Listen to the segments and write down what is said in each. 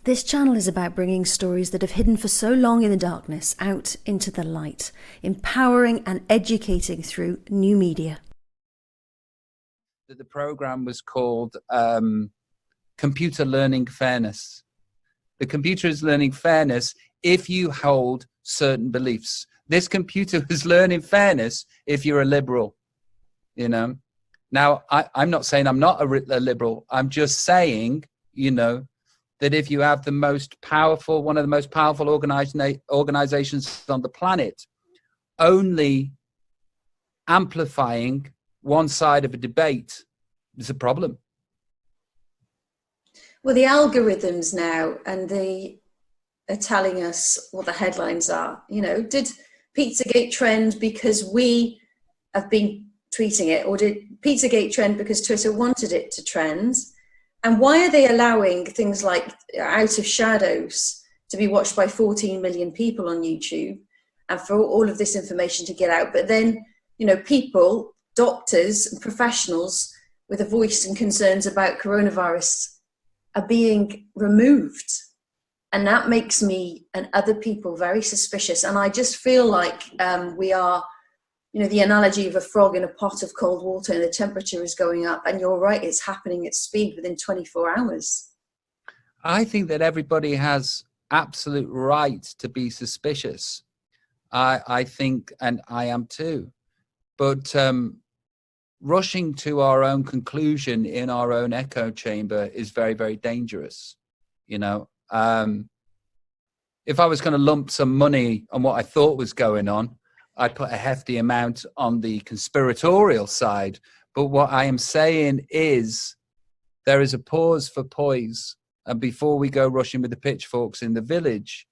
This channel is about bringing stories that have hidden for so long in the darkness out into the light, empowering and educating through new media. The program was called Computer Learning Fairness. The computer is learning fairness if you hold certain beliefs. This computer is learning fairness if you're a liberal, you know. Now, I'm not saying I'm not a liberal. I'm just saying, you know, that if you have the most powerful, one of the most powerful organizations on the planet, only amplifying one side of a debate is a problem. Well, the algorithms now, and they are telling us what the headlines are. You know, did Pizzagate trend because we have been tweeting it, or did Pizzagate trend because Twitter wanted it to trend? And why are they allowing things like Out of Shadows to be watched by 14 million people on YouTube, and for all of this information to get out? But then, you know, people, doctors and professionals with a voice and concerns about coronavirus are being removed. And that makes me and other people very suspicious. And I just feel like we are, you know, the analogy of a frog in a pot of cold water, and the temperature is going up. And you're right, it's happening at speed within 24 hours. I think that everybody has absolute right to be suspicious. I think, and I am too. But rushing to our own conclusion in our own echo chamber is very, very dangerous. You know, if I was going to lump some money on what I thought was going on, I'd put a hefty amount on the conspiratorial side. But what I am saying is there is a pause for poise. And before we go rushing with the pitchforks in the village,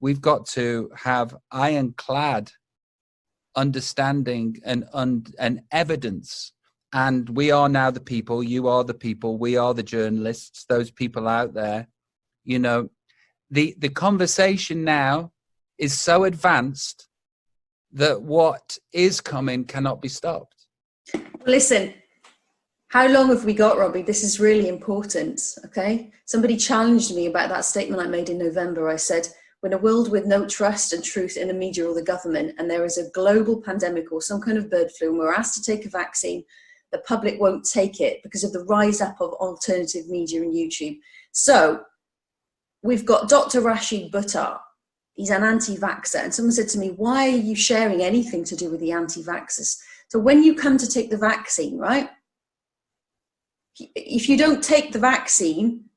we've got to have ironclad understanding and evidence. And we are now the people, you are the people, we are the journalists, those people out there. You know, the conversation now is so advanced that what is coming cannot be stopped. Well, listen, how long have we got, Robbie? This is really important, okay? Somebody challenged me about that statement I made in November. I said, when a world with no trust and truth in the media or the government, and there is a global pandemic or some kind of bird flu, and we're asked to take a vaccine, the public won't take it because of the rise up of alternative media and YouTube. So we've got Dr. Rashid Buttar. He's an anti-vaxxer. And someone said to me, why are you sharing anything to do with the anti-vaxxers? So when you come to take the vaccine, right? If you don't take the vaccine,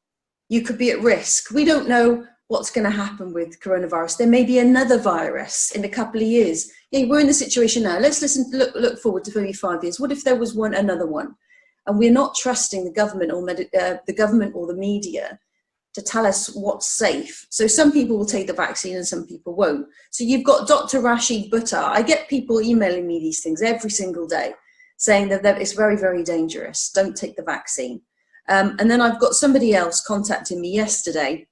you could be at risk. We don't know what's going to happen with coronavirus. There may be another virus in a couple of years. Yeah, we're in the situation now. Let's look forward to maybe 5 years. What if there was another one? And we're not trusting the government or the media to tell us what's safe. So some people will take the vaccine and some people won't. So you've got Dr. Rashid Buttar. I get people emailing me these things every single day saying that it's very, very dangerous. Don't take the vaccine. And then I've got somebody else contacting me yesterday.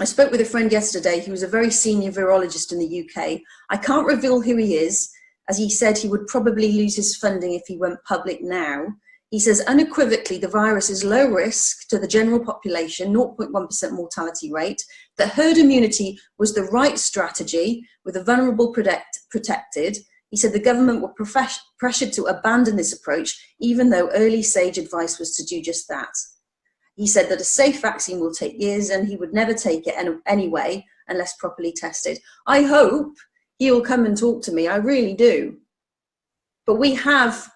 I spoke with a friend yesterday who was a very senior virologist in the UK. I can't reveal who he is, as he said he would probably lose his funding if he went public now. He says unequivocally the virus is low risk to the general population, 0.1% mortality rate, that herd immunity was the right strategy with the vulnerable protected. He said the government were pressured to abandon this approach, even though early sage advice was to do just that. He said that a safe vaccine will take years and he would never take it anyway unless properly tested. I hope he will come and talk to me. I really do. But we have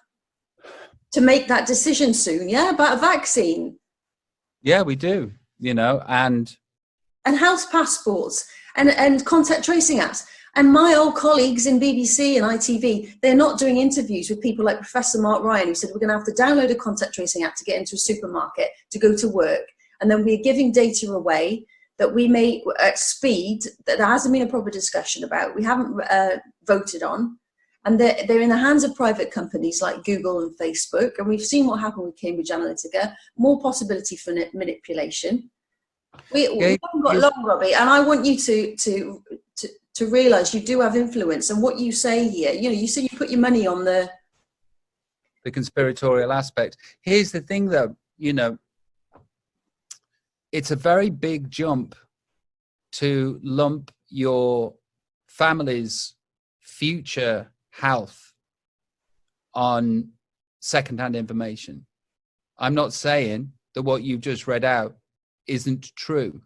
to make that decision soon, yeah, about a vaccine. Yeah, we do, you know, and health passports and contact tracing apps. And my old colleagues in BBC and ITV, they're not doing interviews with people like Professor Mark Ryan, who said we're going to have to download a contact tracing app to get into a supermarket, to go to work. And then we're giving data away that we may, at speed, that there hasn't been a proper discussion about, we haven't voted on. And they're in the hands of private companies like Google and Facebook. And we've seen what happened with Cambridge Analytica, more possibility for manipulation. We haven't got long, Robbie, and I want you to realise you do have influence. And what you say here, you know, you say you put your money on the conspiratorial aspect. Here's the thing, though, you know, it's a very big jump to lump your family's future health on secondhand information. I'm not saying that what you've just read out isn't true.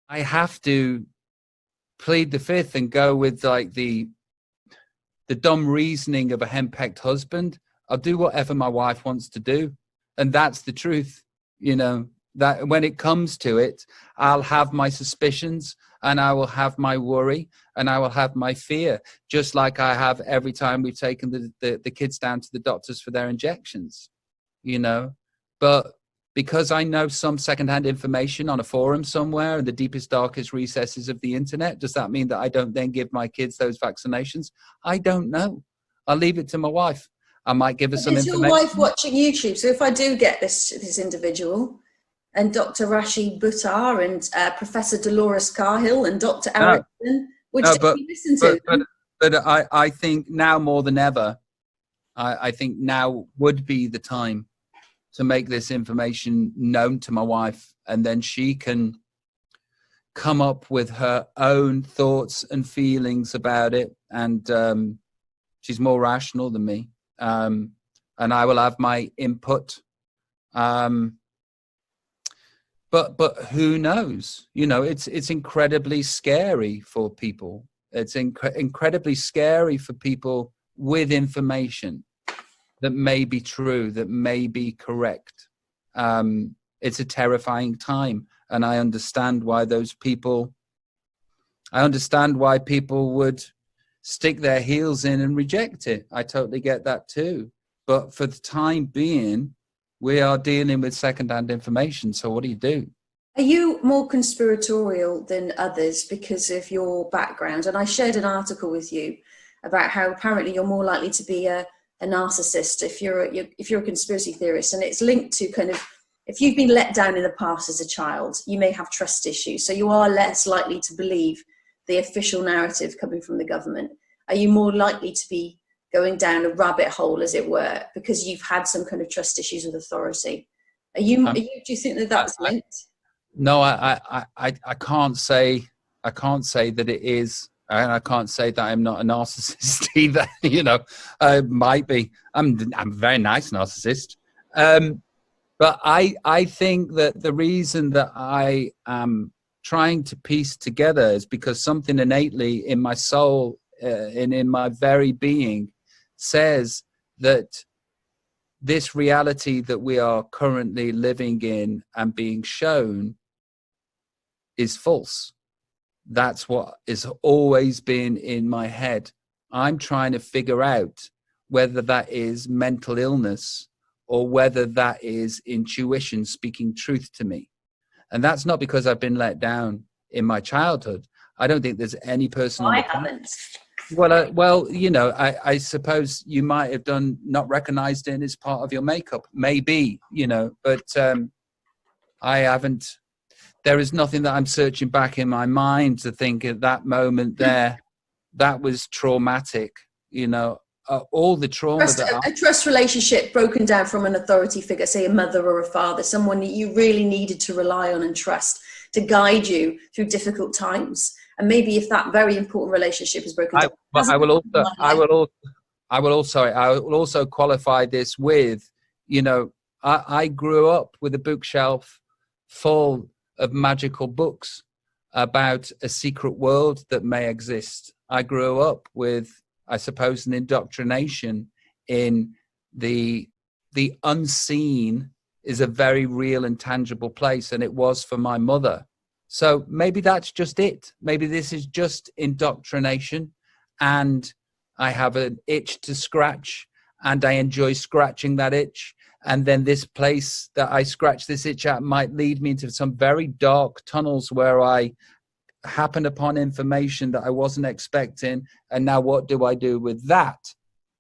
I have to plead the fifth and go with like the dumb reasoning of a henpecked husband. I'll do whatever my wife wants to do. And that's the truth. You know, that when it comes to it, I'll have my suspicions and I will have my worry and I will have my fear, just like I have every time we've taken the kids down to the doctors for their injections, you know. But because I know some secondhand information on a forum somewhere in the deepest, darkest recesses of the internet, does that mean that I don't then give my kids those vaccinations? I don't know. I'll leave it to my wife. I might give her some information. Is your wife watching YouTube? So if I do get this individual, and Dr. Rashid Buttar and Professor Dolores Cahill and Dr. Erickson, would you listen to them? But I think now more than ever, I think now would be the time to make this information known to my wife, and then she can come up with her own thoughts and feelings about it. And she's more rational than me. And I will have my input. But who knows? You know, it's incredibly scary for people. It's incredibly scary for people with information that may be true, that may be correct. It's a terrifying time. And I understand why people would stick their heels in and reject it. I totally get that too. But for the time being, we are dealing with secondhand information. So what do you do? Are you more conspiratorial than others because of your background? And I shared an article with you about how apparently you're more likely to be a narcissist if you're a conspiracy theorist, and it's linked to kind of, if you've been let down in the past as a child, you may have trust issues, so you are less likely to believe the official narrative coming from the government. Are you more likely to be going down a rabbit hole, as it were, because you've had some kind of trust issues with authority? Do you think that that's linked? No, I can't say that it is. And I can't say that I'm not a narcissist either. You know, I might be. I'm a very nice narcissist. But I think that the reason that I am trying to piece together is because something innately in my soul and in my very being says that this reality that we are currently living in and being shown is false. That's what has always been in my head. I'm trying to figure out whether that is mental illness or whether that is intuition speaking truth to me. And that's not because I've been let down in my childhood. I don't think there's any person. I haven't. Well, you know, I suppose you might have not recognized it as part of your makeup, maybe, you know, but I haven't. There is nothing that I'm searching back in my mind to think at that moment there, that was traumatic, you know, all the trauma. A trust relationship broken down from an authority figure, say a mother or a father, someone that you really needed to rely on and trust to guide you through difficult times. And maybe if that very important relationship is broken down. I will also qualify this with, you know, I grew up with a bookshelf full of magical books about a secret world that may exist. I grew up with, I suppose, an indoctrination in the unseen is a very real and tangible place, and it was for my mother. So maybe that's just it. Maybe this is just indoctrination, and I have an itch to scratch, and I enjoy scratching that itch. And then this place that I scratch this itch at might lead me into some very dark tunnels where I happen upon information that I wasn't expecting. And now what do I do with that?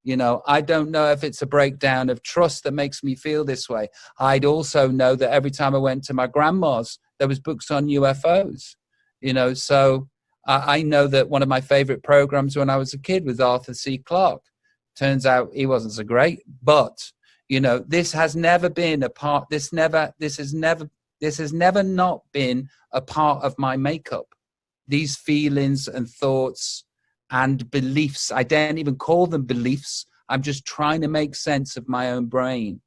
You know, I don't know if it's a breakdown of trust that makes me feel this way. I'd also know that every time I went to my grandma's, there was books on UFOs, you know. So I know that one of my favorite programs when I was a kid was Arthur C. Clarke. Turns out he wasn't so great, but you know, this has never been a part. This has never This has never not been a part of my makeup. These feelings and thoughts and beliefs, I don't even call them beliefs. I'm just trying to make sense of my own brain.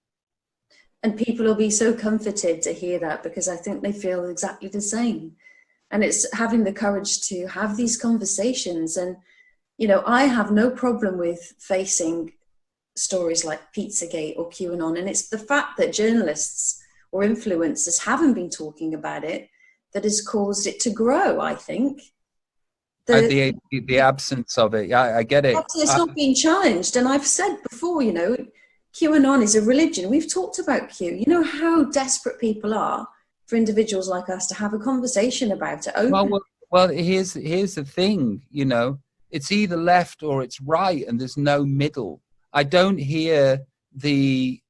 And people will be so comforted to hear that, because I think they feel exactly the same. And it's having the courage to have these conversations. And, you know, I have no problem with facing stories like Pizzagate or QAnon. And it's the fact that journalists or influencers haven't been talking about it that has caused it to grow, I think. The absence of it. Yeah, I get it. It's not being challenged. And I've said before, you know, QAnon is a religion. We've talked about Q. You know how desperate people are for individuals like us to have a conversation about it. Well, here's the thing, you know, it's either left or it's right, and there's no middle. I don't hear that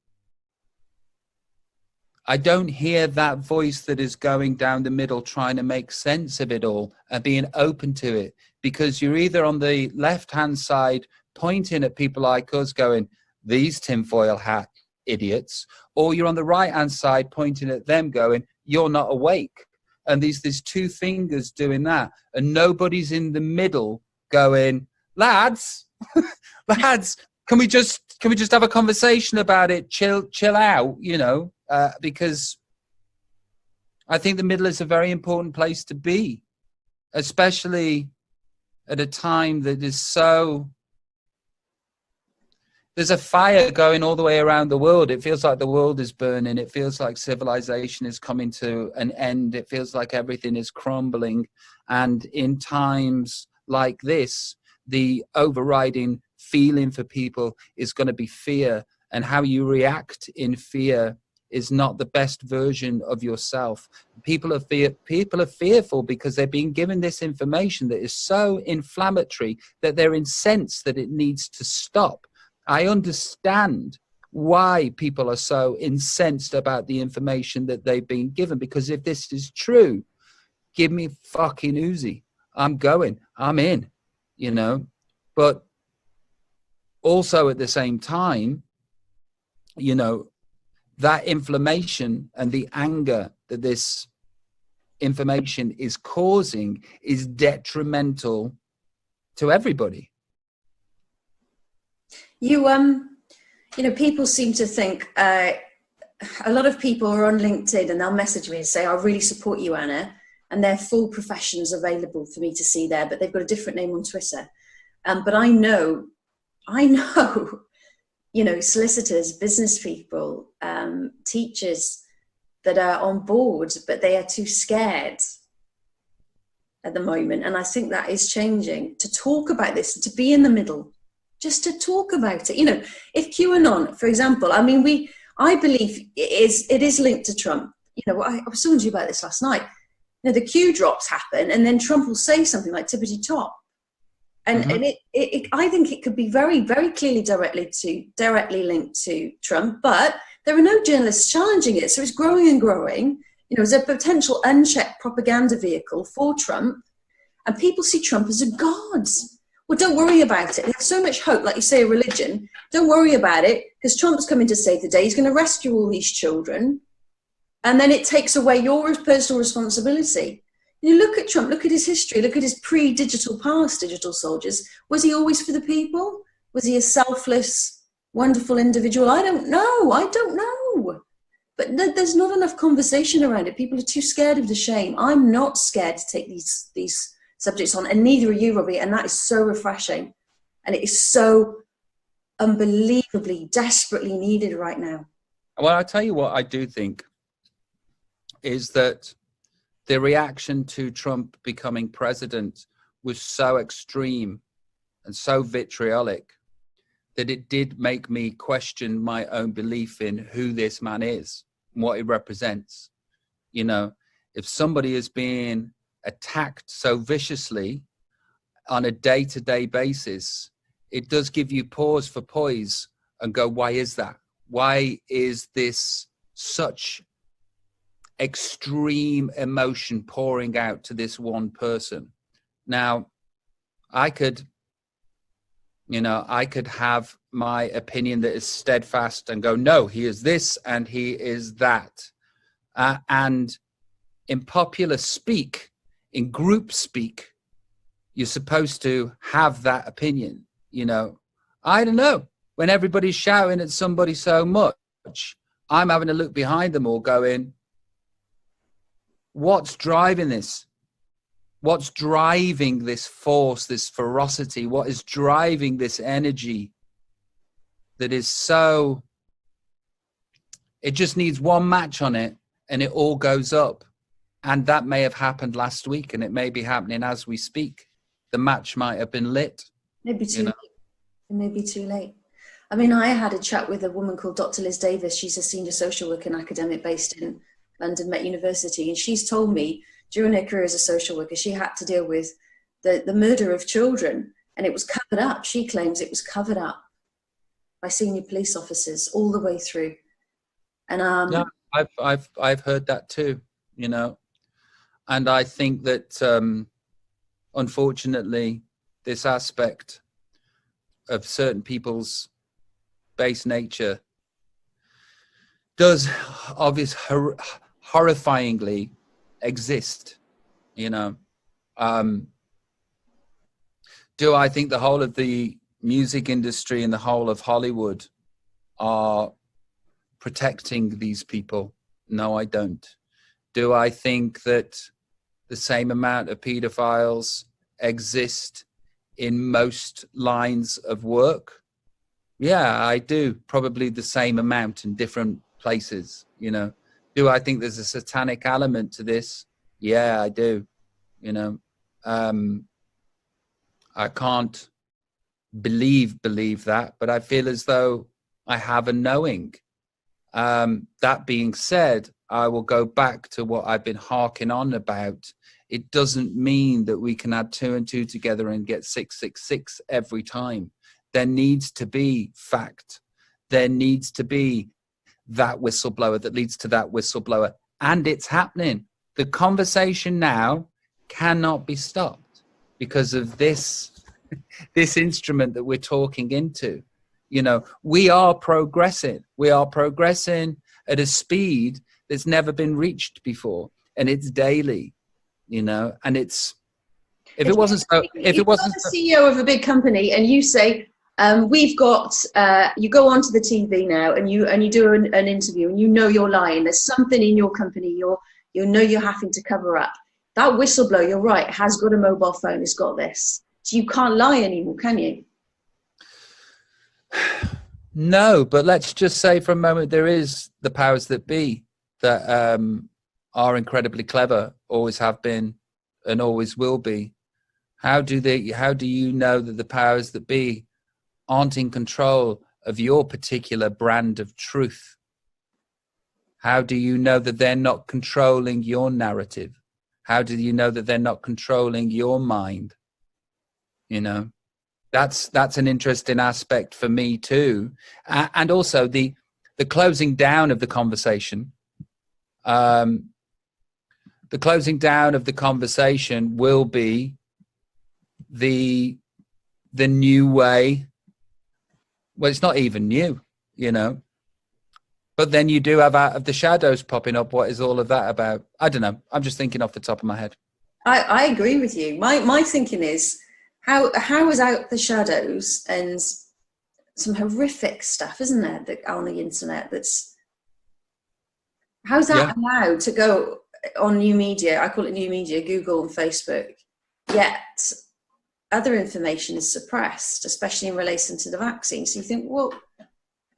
voice that is going down the middle trying to make sense of it all and being open to it, because you're either on the left-hand side pointing at people like us going, these tinfoil hat idiots, or you're on the right-hand side pointing at them going, you're not awake. And there's two fingers doing that, and nobody's in the middle going, lads, can we just have a conversation about it? Chill out, you know, because I think the middle is a very important place to be, especially at a time that is so. There's a fire going all the way around the world. It feels like the world is burning. It feels like civilization is coming to an end. It feels like everything is crumbling. And in times like this, the overriding feeling for people is going to be fear. And how you react in fear is not the best version of yourself. People are fearful because they're being given this information that is so inflammatory that they're incensed that it needs to stop. I understand why people are so incensed about the information that they've been given, because if this is true, give me fucking Uzi. I'm going, I'm in, you know. But also at the same time, you know, that inflammation and the anger that this information is causing is detrimental to everybody. You know, people seem to think, a lot of people are on LinkedIn and they'll message me and say, I really support you, Anna. And their full profession's available for me to see there, but they've got a different name on Twitter. But I know, you know, solicitors, business people, teachers that are on board, but they are too scared at the moment. And I think that is changing, to talk about this, to be in the middle, just to talk about it. You know, if QAnon, for example, I mean, I believe it is linked to Trump. You know, I was talking to you about this last night. You know, the Q drops happen, and then Trump will say something like tippity top. And, and I think it could be very, very clearly directly linked to Trump, but there are no journalists challenging it. So it's growing and growing, you know, as a potential unchecked propaganda vehicle for Trump. And people see Trump as a god. Well, don't worry about it. They have so much hope, like you say, a religion. Don't worry about it, because Trump's coming to save the day. He's going to rescue all these children. And then it takes away your personal responsibility. You look at Trump, look at his history, look at his pre-digital past, digital soldiers. Was he always for the people? Was he a selfless, wonderful individual? I don't know. But there's not enough conversation around it. People are too scared of the shame. I'm not scared to take these subjects on, and neither are you, Robbie, and that is so refreshing. And it is so unbelievably, desperately needed right now. Well, I'll tell you what I do think is that the reaction to Trump becoming president was so extreme and so vitriolic that it did make me question my own belief in who this man is and what he represents. You know, if somebody is being attacked so viciously on a day-to-day basis, it does give you pause for poise and go, why is that? Why is this such extreme emotion pouring out to this one person? Now, I could have my opinion that is steadfast and go, no, he is this and he is that. And in popular speak, in group speak, you're supposed to have that opinion. You know, I don't know. When everybody's shouting at somebody so much, I'm having to look behind them all going, what's driving this? What's driving this force, this ferocity? What is driving this energy that is so, it just needs one match on it and it all goes up. And that may have happened last week, and it may be happening as we speak. The match might have been lit. Maybe too late. It may be too late. I mean, I had a chat with a woman called Dr. Liz Davis. She's a senior social worker and academic based in London Met University. And she's told me during her career as a social worker, she had to deal with the murder of children, and it was covered up. She claims it was covered up by senior police officers all the way through. And yeah, I've heard that too, you know. And I think that, unfortunately, this aspect of certain people's base nature does horrifyingly exist, you know. Do I think the whole of the music industry and the whole of Hollywood are protecting these people? No, I don't. Do I think that the same amount of pedophiles exist in most lines of work? Yeah, I do. Probably the same amount in different places, you know. Do I think there's a satanic element to this? Yeah, I do. You know, I can't believe that, but I feel as though I have a knowing. That being said, I will go back to what I've been harking on about. It doesn't mean that we can add 2 and 2 together and get 666 every time. There needs to be fact. There needs to be that whistleblower that leads to that whistleblower. And it's happening. The conversation now cannot be stopped because of this instrument that we're talking into. You know, we are progressing. We are progressing at a speed that's never been reached before. And it's daily, you know, and it's, if it wasn't the CEO of a big company and you say, we've got, you go onto the TV now and you do an interview and you know you're lying. There's something in your company you know you're having to cover up. That whistleblower, you're right, has got a mobile phone, it's got this. So you can't lie anymore, can you? No, but let's just say for a moment there is the powers that be that are incredibly clever, always have been and always will be. How do you know that the powers that be aren't in control of your particular brand of truth? How do you know that they're not controlling your narrative? How do you know that they're not controlling your mind? You know, that's an interesting aspect for me too. And also the closing down of the conversation. The closing down of the conversation will be the new way. Well, it's not even new, you know. But then you do have Out of the Shadows popping up. What is all of that about? I don't know. I'm just thinking off the top of my head. I agree with you. My thinking is, how is Out the Shadows and some horrific stuff, isn't there, that on the internet? How's that allowed to go on new media? I call it new media, Google and Facebook. Yet other information is suppressed, especially in relation to the vaccine. So you think, well,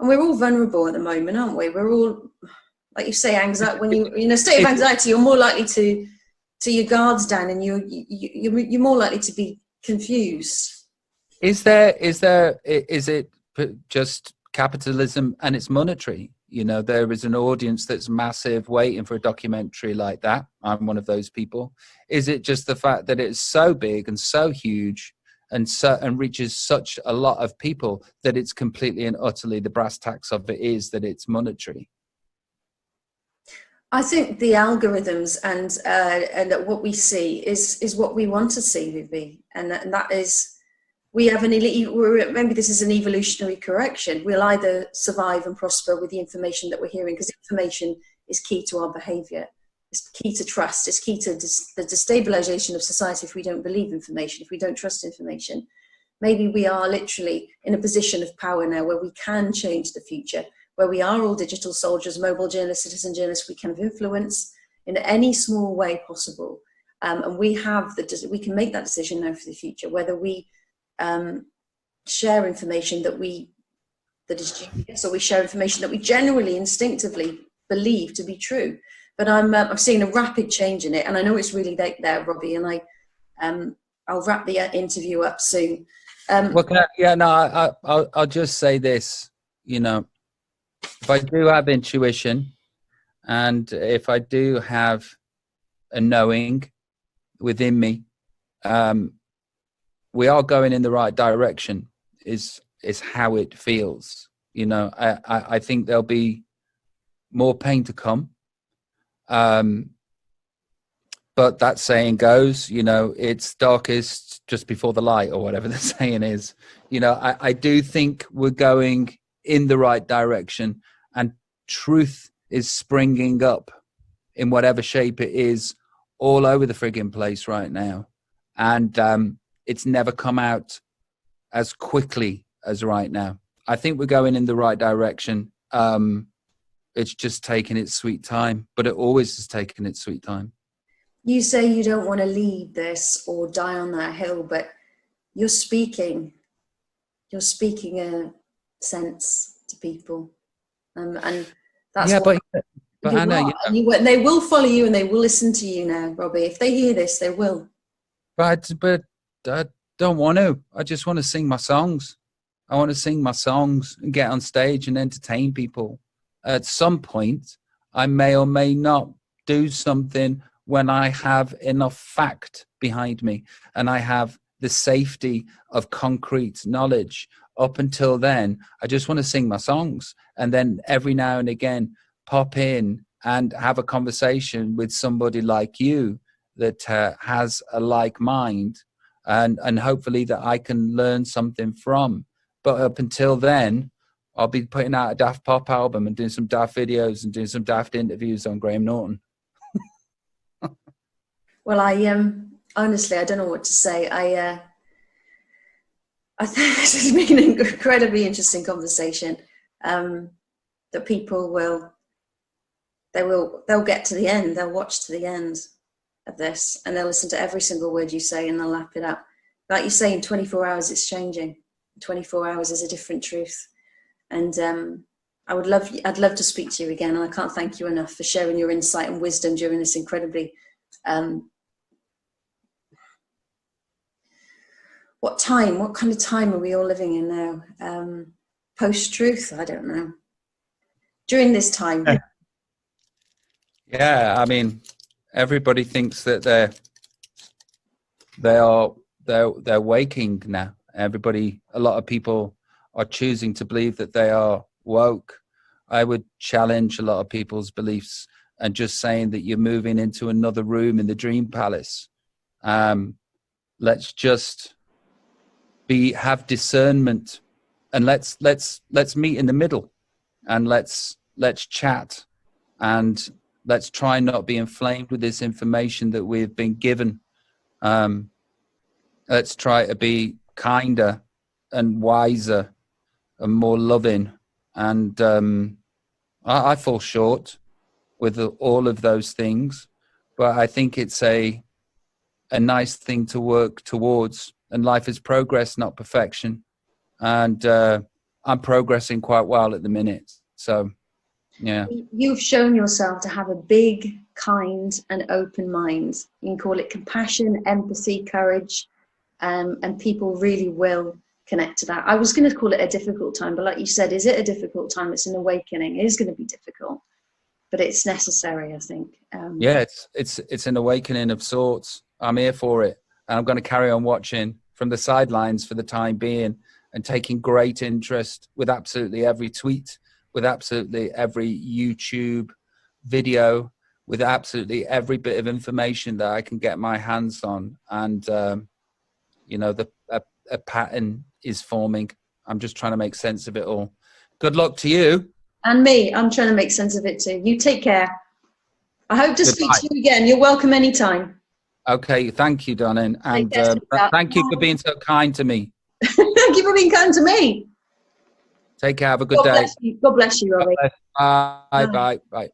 and we're all vulnerable at the moment, aren't we? We're all, like you say, anxiety. When you're in a state of anxiety, you're more likely to your guards down, and you're more likely to be confused. Is it just capitalism and it's monetary? You know, there is an audience that's massive waiting for a documentary like that. I'm one of those people. Is it just the fact that it's so big and so huge and reaches such a lot of people that it's completely and utterly, the brass tacks of it is that it's monetary? I think the algorithms and what we see is what we want to see, Vivi, and that is, we have maybe this is an evolutionary correction. We'll either survive and prosper with the information that we're hearing, because information is key to our behaviour. It's key to trust. It's key to the destabilisation of society if we don't believe information, if we don't trust information. Maybe we are literally in a position of power now where we can change the future, where we are all digital soldiers, mobile journalists, citizen journalists. We can have influence in any small way possible. And we can make that decision now for the future, whether we share information that is dubious, or we share information that we generally instinctively believe to be true. But I'm seeing a rapid change in it, and I know it's really late there, Robbie, and I'll wrap the interview up soon. I'll just say this, if I do have intuition, and if I do have a knowing within me, we are going in the right direction, is how it feels. I think there'll be more pain to come. But that saying goes, it's darkest just before the light, or whatever the saying is. I do think we're going in the right direction, and truth is springing up in whatever shape it is all over the frigging place right now. And it's never come out as quickly as right now. I think we're going in the right direction. It's just taking its sweet time, but it always has taken its sweet time. You say you don't want to lead this or die on that hill, but you're speaking a sense to people, and that's but I know, and they will follow you and they will listen to you now, Robbie. If they hear this, they will. But I don't want to. I just want to sing my songs. I want to sing my songs and get on stage and entertain people. At some point, I may or may not do something when I have enough fact behind me and I have the safety of concrete knowledge. Up until then, I just want to sing my songs, and then every now and again pop in and have a conversation with somebody like you that has a like mind, and hopefully that I can learn something from. But up until then, I'll be putting out a Daft Pop album and doing some Daft videos and doing some Daft interviews on Graham Norton. Well, honestly, I don't know what to say. I think this has been an incredibly interesting conversation. That people they'll get to the end. They'll watch to the end of this, and they'll listen to every single word you say, and they'll lap it up. Like you say, in 24 hours, it's changing. 24 hours is a different truth. And I'd love to speak to you again. And I can't thank you enough for sharing your insight and wisdom during this incredibly, what kind of time are we all living in now? Post-truth? I don't know. During this time. Yeah, I mean, everybody thinks that they're waking now. A lot of people are choosing to believe that they are woke. I would challenge a lot of people's beliefs and just saying that you're moving into another room in the dream palace. Let's just have discernment, and let's meet in the middle, and let's chat, and let's try not be inflamed with this information that we've been given. Let's try to be kinder and wiser and more loving. And I fall short with all of those things, but I think it's a nice thing to work towards. And life is progress, not perfection. And I'm progressing quite well at the minute. So, yeah. You've shown yourself to have a big, kind and open mind. You can call it compassion, empathy, courage, and people really will connect to that. I was going to call it a difficult time, but like you said, is it a difficult time? It's an awakening. It is going to be difficult, but it's necessary, I think. Yeah, it's an awakening of sorts. I'm here for it. And I'm going to carry on watching from the sidelines for the time being, and taking great interest with absolutely every tweet, with absolutely every YouTube video, with absolutely every bit of information that I can get my hands on. And, a pattern is forming. I'm just trying to make sense of it all. Good luck to you. And me, I'm trying to make sense of it too. You take care. I hope to speak Goodbye. to you again. You're welcome anytime. Okay, thank you, Donnan, and care, sweetheart. thank you for being so kind to me. Thank you for being kind to me. Take care. Have a good God day. bless you. God bless you, Robbie. Bye. Bye. Bye.